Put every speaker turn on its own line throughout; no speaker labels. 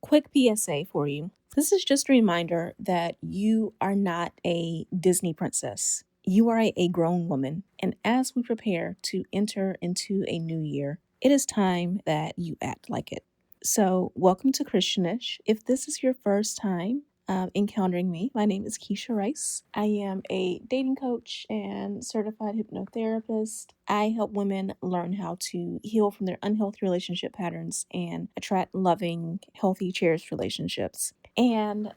Quick PSA for you. This is just a reminder that you are not a Disney princess. You are a grown woman. And as we prepare to enter into a new year, it is time that you act like it. So, welcome to Christianish. If this is your first time encountering me, my name is Keshia Rice. I am a dating coach and certified hypnotherapist. I help women learn how to heal from their unhealthy relationship patterns and attract loving, healthy, cherished relationships. And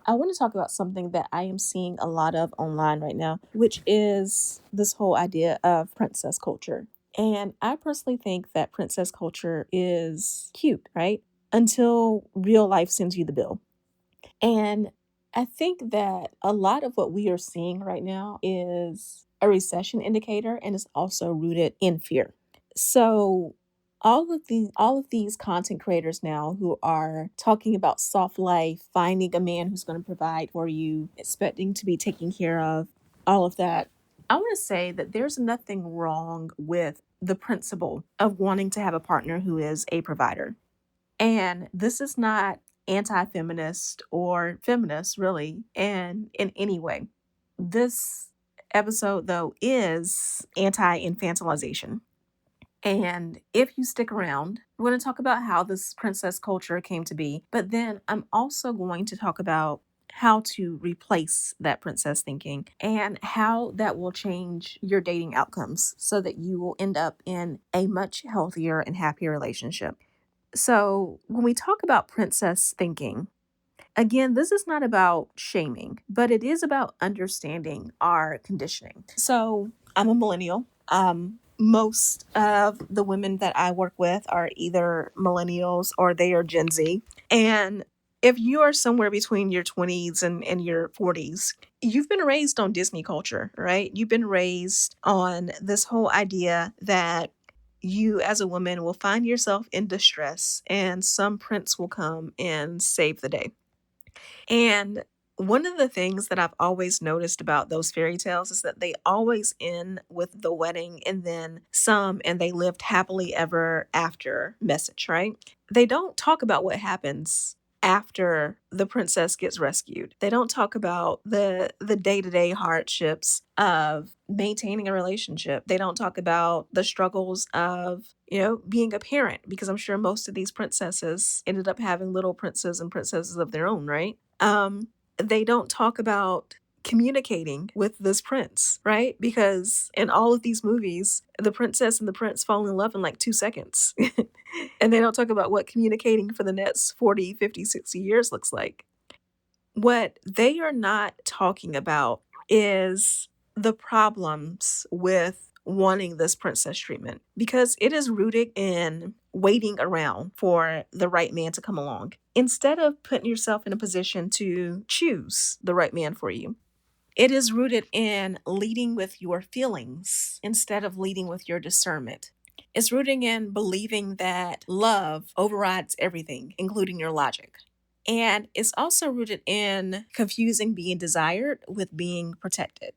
I want to talk about something that I am seeing a lot of online right now, which is this whole idea of princess culture. And I personally think that princess culture is cute, right? Until real life sends you the bill. And I think that a lot of what we are seeing right now is a recession indicator, and it's also rooted in fear. So all of these content creators now who are talking about soft life, finding a man who's going to provide for you, expecting to be taken care of, all of that. I want to say that there's nothing wrong with the principle of wanting to have a partner who is a provider. And this is not anti-feminist or feminist really in any way. This episode though is anti-infantilization. And if you stick around, we're going to talk about how this princess culture came to be, but then I'm also going to talk about how to replace that princess thinking and how that will change your dating outcomes so that you will end up in a much healthier and happier relationship. So, when we talk about princess thinking, again, this is not about shaming, but it is about understanding our conditioning. So, I'm a millennial. Most of the women that I work with are either millennials or they are Gen Z. And if you are somewhere between your 20s and your 40s, you've been raised on Disney culture, right? You've been raised on this whole idea that you as a woman will find yourself in distress and some prince will come and save the day. And one of the things that I've always noticed about those fairy tales is that they always end with the wedding and then some and they lived happily ever after message, right? They don't talk about what happens after the princess gets rescued. They don't talk about the day-to-day hardships of maintaining a relationship. They don't talk about the struggles of, being a parent because I'm sure most of these princesses ended up having little princes and princesses of their own, right? They don't talk about communicating with this prince, right? Because in all of these movies, the princess and the prince fall in love in like 2 seconds. And they don't talk about what communicating for the next 40, 50, 60 years looks like. What they are not talking about is the problems with wanting this princess treatment because it is rooted in waiting around for the right man to come along instead of putting yourself in a position to choose the right man for you. It is rooted in leading with your feelings instead of leading with your discernment. It's rooting in believing that love overrides everything, including your logic. And it's also rooted in confusing being desired with being protected.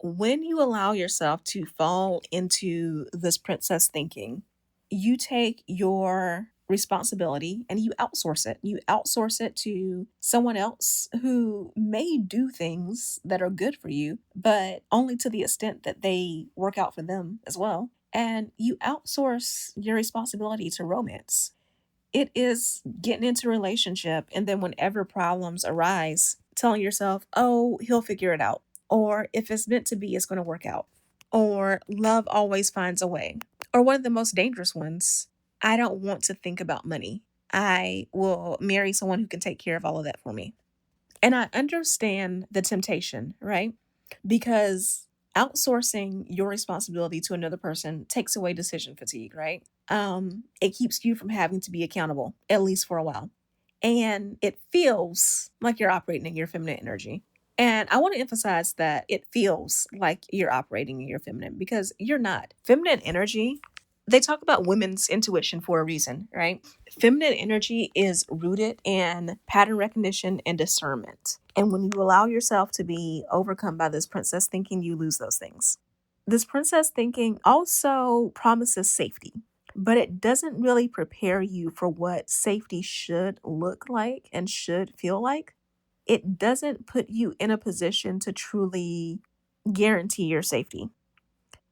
When you allow yourself to fall into this princess thinking, you take your responsibility and you outsource it. You outsource it to someone else who may do things that are good for you, but only to the extent that they work out for them as well. And you outsource your responsibility to romance. It is getting into a relationship and then whenever problems arise, telling yourself, oh, he'll figure it out. Or if it's meant to be, it's going to work out. Or love always finds a way. Or one of the most dangerous ones, I don't want to think about money. I will marry someone who can take care of all of that for me. And I understand the temptation, right? Because outsourcing your responsibility to another person takes away decision fatigue, right? It keeps you from having to be accountable, at least for a while. And it feels like you're operating in your feminine energy. And I want to emphasize that it feels like you're operating in your feminine because you're not. Feminine energy, they talk about women's intuition for a reason, right? Feminine energy is rooted in pattern recognition and discernment. And when you allow yourself to be overcome by this princess thinking, you lose those things. This princess thinking also promises safety. but it doesn't really prepare you for what safety should look like and should feel like. It doesn't put you in a position to truly guarantee your safety.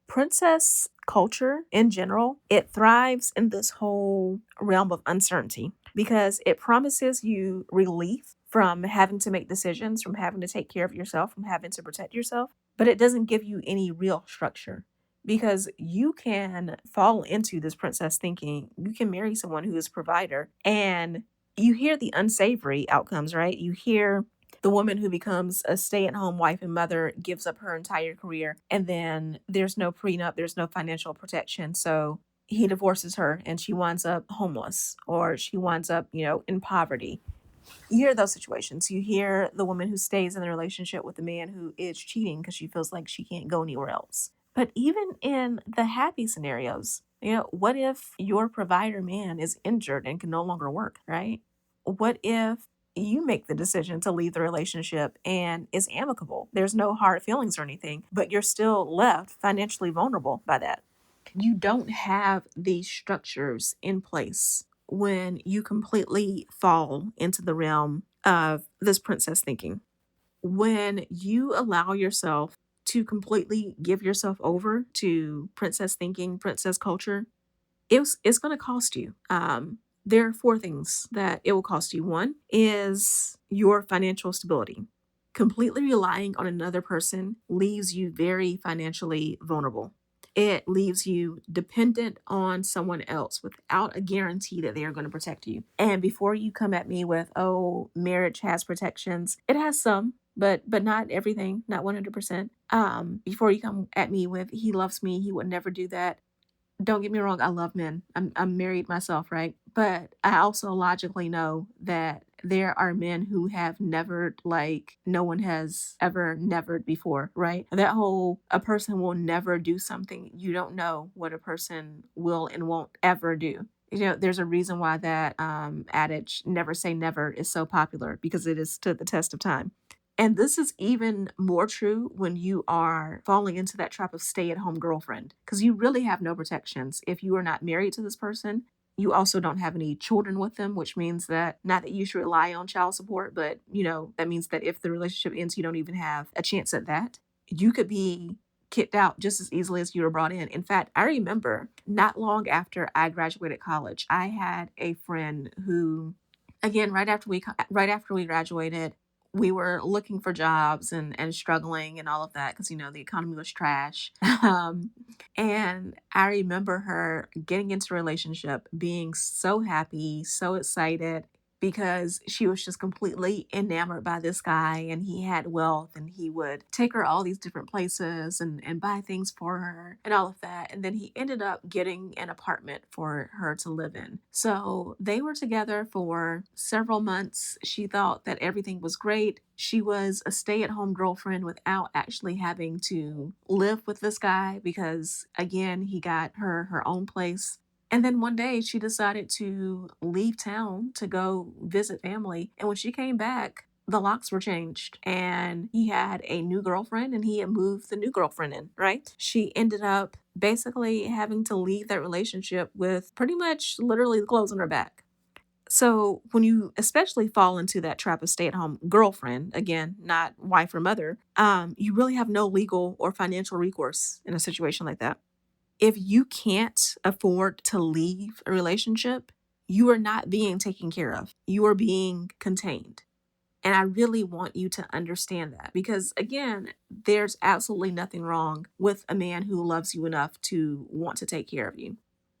Princess culture in general, it thrives in this whole realm of uncertainty because it promises you relief from having to make decisions, from having to take care of yourself, from having to protect yourself, but it doesn't give you any real structure because you can fall into this princess thinking. You can marry someone who is a provider and you hear the unsavory outcomes, right? You hear the woman who becomes a stay-at-home wife and mother gives up her entire career, and then there's no prenup, there's no financial protection, so he divorces her and she winds up homeless, or she winds up, in poverty. You hear those situations. You hear the woman who stays in the relationship with the man who is cheating because she feels like she can't go anywhere else. But even in the happy scenarios, what if your provider man is injured and can no longer work, right? What if you make the decision to leave the relationship and it's amicable? There's no hard feelings or anything, but you're still left financially vulnerable by that. You don't have these structures in place when you completely fall into the realm of this princess thinking. When you allow yourself to completely give yourself over to princess thinking, princess culture, it's going to cost you. There are four things that it will cost you. One is your financial stability. Completely relying on another person leaves you very financially vulnerable. It leaves you dependent on someone else without a guarantee that they are going to protect you. And before you come at me with, oh, marriage has protections, it has some, but not everything, not 100%. Before you come at me with, he loves me, he would never do that. Don't get me wrong, I love men. I'm married myself, right? But I also logically know that there are men who have nevered like no one has ever nevered before, right? That whole a person will never do something, you don't know what a person will and won't ever do. There's a reason why that adage, never say never, is so popular because it has stood the test of time. And this is even more true when you are falling into that trap of stay at home girlfriend, because you really have no protections. If you are not married to this person, you also don't have any children with them, which means that not that you should rely on child support, but that means that if the relationship ends, you don't even have a chance at that. You could be kicked out just as easily as you were brought in. In fact, I remember not long after I graduated college, I had a friend who, again, right after we graduated, we were looking for jobs and struggling and all of that because the economy was trash. And I remember her getting into a relationship, being so happy, so excited, because she was just completely enamored by this guy, and he had wealth and he would take her all these different places and buy things for her and all of that. And then he ended up getting an apartment for her to live in. So they were together for several months. She thought that everything was great. She was a stay-at-home girlfriend without actually having to live with this guy because, again, he got her own place. And then one day she decided to leave town to go visit family. And when she came back, the locks were changed and he had a new girlfriend and he had moved the new girlfriend in, right? She ended up basically having to leave that relationship with pretty much literally the clothes on her back. So when you especially fall into that trap of stay-at-home girlfriend, again, not wife or mother, you really have no legal or financial recourse in a situation like that. If you can't afford to leave a relationship, you are not being taken care of. You are being contained. And I really want you to understand that because, again, there's absolutely nothing wrong with a man who loves you enough to want to take care of you.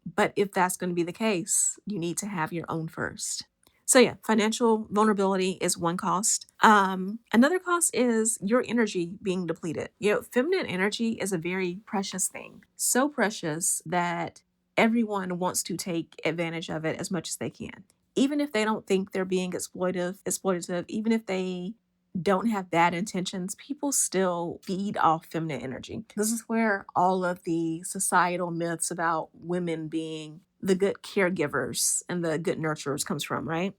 But if that's going to be the case, you need to have your own first. So yeah, financial vulnerability is one cost. Another cost is your energy being depleted. Feminine energy is a very precious thing. So precious that everyone wants to take advantage of it as much as they can. Even if they don't think they're being exploitative, even if they don't have bad intentions, people still feed off feminine energy. This is where all of the societal myths about women being the good caregivers and the good nurturers comes from, right?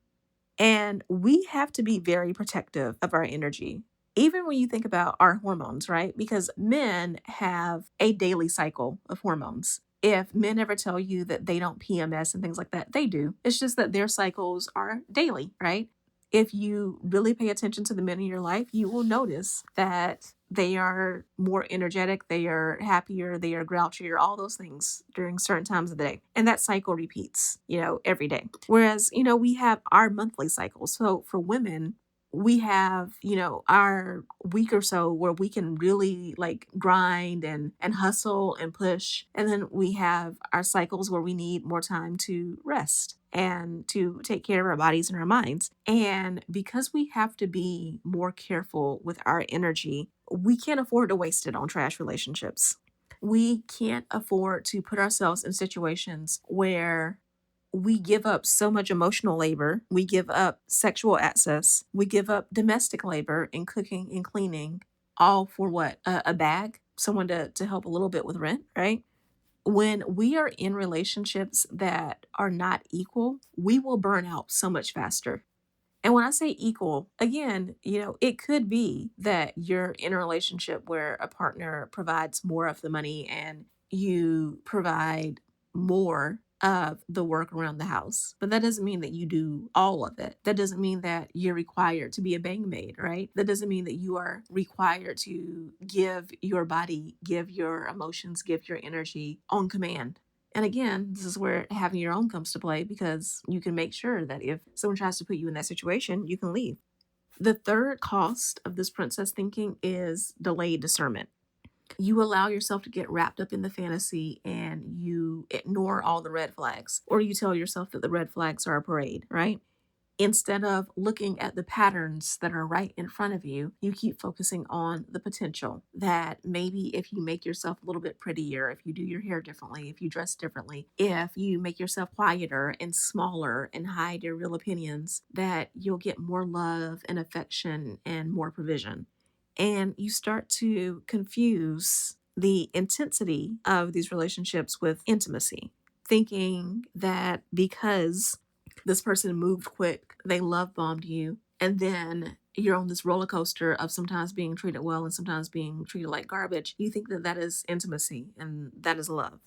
And we have to be very protective of our energy. Even when you think about our hormones, right? Because men have a daily cycle of hormones. If men ever tell you that they don't PMS and things like that, they do. It's just that their cycles are daily, right? If you really pay attention to the men in your life, you will notice that they are more energetic, they are happier, they are grouchier, all those things during certain times of the day. And that cycle repeats, every day. Whereas, we have our monthly cycles. So for women, we have, our week or so where we can really like grind and hustle and push. And then we have our cycles where we need more time to rest and to take care of our bodies and our minds. And because we have to be more careful with our energy, we can't afford to waste it on trash relationships. We can't afford to put ourselves in situations where we give up so much emotional labor, we give up sexual access, we give up domestic labor in cooking and cleaning, all for what? A bag? Someone to help a little bit with rent, right? When we are in relationships that are not equal, we will burn out so much faster. And when I say equal, again, it could be that you're in a relationship where a partner provides more of the money and you provide more of the work around the house. But that doesn't mean that you do all of it. That doesn't mean that you're required to be a bang maid, right? That doesn't mean that you are required to give your body, give your emotions, give your energy on command. And again, this is where having your own comes to play, because you can make sure that if someone tries to put you in that situation, you can leave. The third cost of this princess thinking is delayed discernment. You allow yourself to get wrapped up in the fantasy and you ignore all the red flags, or you tell yourself that the red flags are a parade, right? Instead of looking at the patterns that are right in front of you, you keep focusing on the potential that maybe if you make yourself a little bit prettier, if you do your hair differently, if you dress differently, if you make yourself quieter and smaller and hide your real opinions, that you'll get more love and affection and more provision. And you start to confuse the intensity of these relationships with intimacy, thinking that because this person moved quick, they love bombed you, and then you're on this roller coaster of sometimes being treated well and sometimes being treated like garbage. You think that that is intimacy and that is love.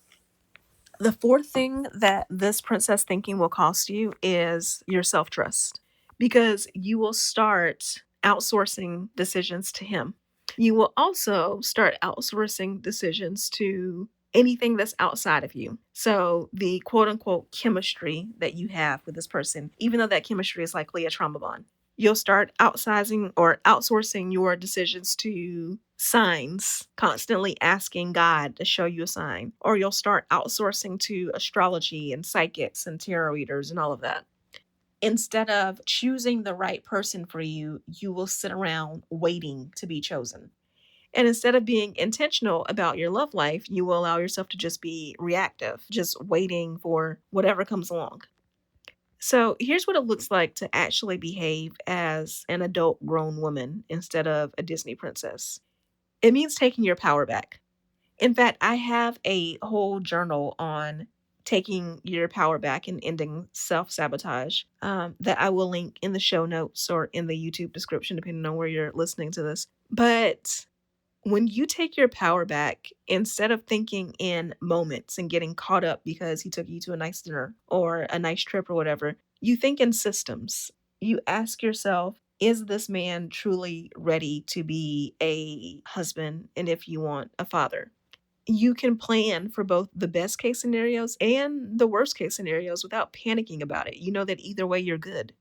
The fourth thing that this princess thinking will cost you is your self trust, because you will start outsourcing decisions to him. You will also start outsourcing decisions to anything that's outside of you. So the quote unquote chemistry that you have with this person, even though that chemistry is likely a trauma bond, you'll start outsizing or outsourcing your decisions to signs, constantly asking God to show you a sign. Or you'll start outsourcing to astrology and psychics and tarot readers and all of that. Instead of choosing the right person for you, you will sit around waiting to be chosen. And instead of being intentional about your love life, you will allow yourself to just be reactive, just waiting for whatever comes along. So here's what it looks like to actually behave as an adult grown woman instead of a Disney princess. It means taking your power back. In fact, I have a whole journal on taking your power back and ending self sabotage that I will link in the show notes or in the YouTube description, depending on where you're listening to this. But when you take your power back, instead of thinking in moments and getting caught up because he took you to a nice dinner or a nice trip or whatever, you think in systems. You ask yourself, is this man truly ready to be a husband? And if you want, a father? You can plan for both the best case scenarios and the worst case scenarios without panicking about it. You know that either way, you're good.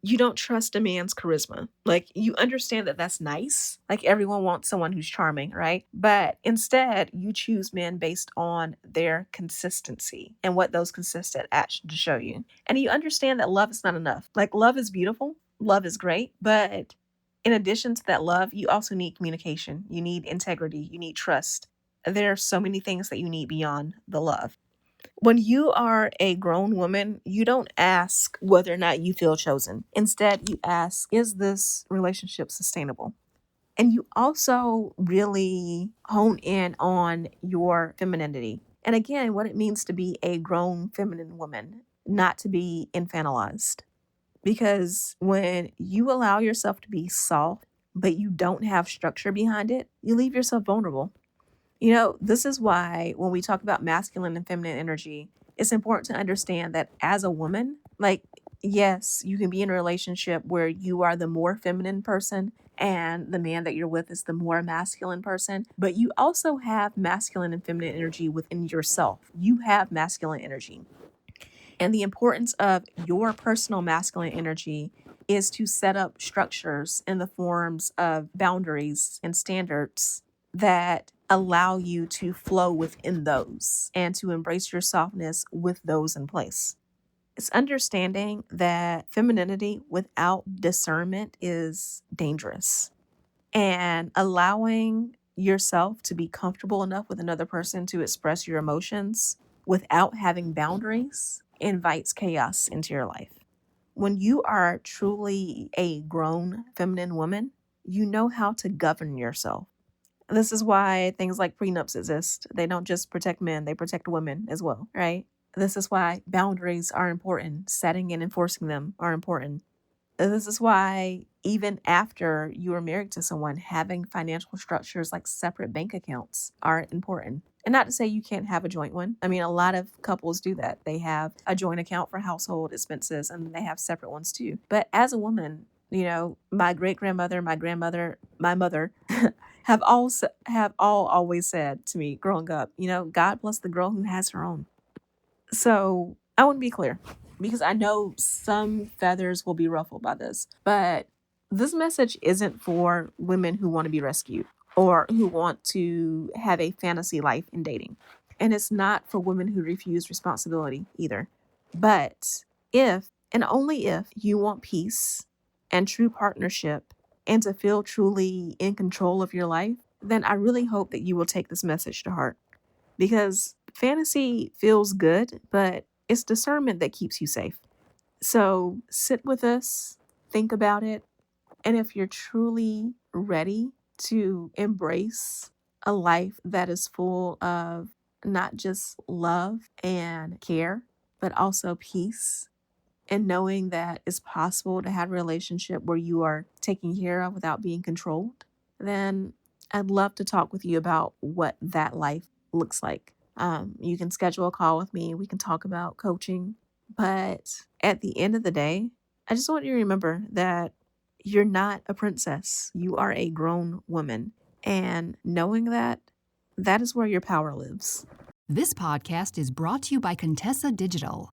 You don't trust a man's charisma. Like, you understand that that's nice. Like, everyone wants someone who's charming, right? But instead, you choose men based on their consistency and what those consistent actions show you. And you understand that love is not enough. Like, love is beautiful, love is great, but in addition to that love, you also need communication. You need integrity. You need trust. There are so many things that you need beyond the love. When you are a grown woman, you don't ask whether or not you feel chosen. Instead, you ask, is this relationship sustainable? And you also really hone in on your femininity. And again, what it means to be a grown feminine woman, not to be infantilized. Because when you allow yourself to be soft, but you don't have structure behind it, you leave yourself vulnerable. This is why when we talk about masculine and feminine energy, it's important to understand that as a woman, like, yes, you can be in a relationship where you are the more feminine person and the man that you're with is the more masculine person, but you also have masculine and feminine energy within yourself. You have masculine energy. And the importance of your personal masculine energy is to set up structures in the forms of boundaries and standards that allow you to flow within those and to embrace your softness with those in place. It's understanding that femininity without discernment is dangerous, and allowing yourself to be comfortable enough with another person to express your emotions without having boundaries invites chaos into your life. When you are truly a grown feminine woman, you know how to govern yourself. This is why things like prenups exist. They don't just protect men, they protect women as well, right? This is why boundaries are important. Setting and enforcing them are important. This is why, even after you are married to someone, having financial structures like separate bank accounts are important. And not to say you can't have a joint one. I mean, a lot of couples do that. They have a joint account for household expenses and they have separate ones too. But as a woman, my great grandmother, my grandmother, my mother have all always said to me growing up, God bless the girl who has her own. So I want to be clear because I know some feathers will be ruffled by this, but this message isn't for women who want to be rescued or who want to have a fantasy life in dating. And it's not for women who refuse responsibility either. But if and only if you want peace and true partnership and to feel truly in control of your life, then I really hope that you will take this message to heart, because fantasy feels good, but it's discernment that keeps you safe. So sit with us, think about it, and if you're truly ready to embrace a life that is full of not just love and care, but also peace, and knowing that it's possible to have a relationship where you are taken care of without being controlled, then I'd love to talk with you about what that life looks like. You can schedule a call with me. We can talk about coaching. But at the end of the day, I just want you to remember that you're not a princess. You are a grown woman. And knowing that, that is where your power lives.
This podcast is brought to you by Contessa Digital.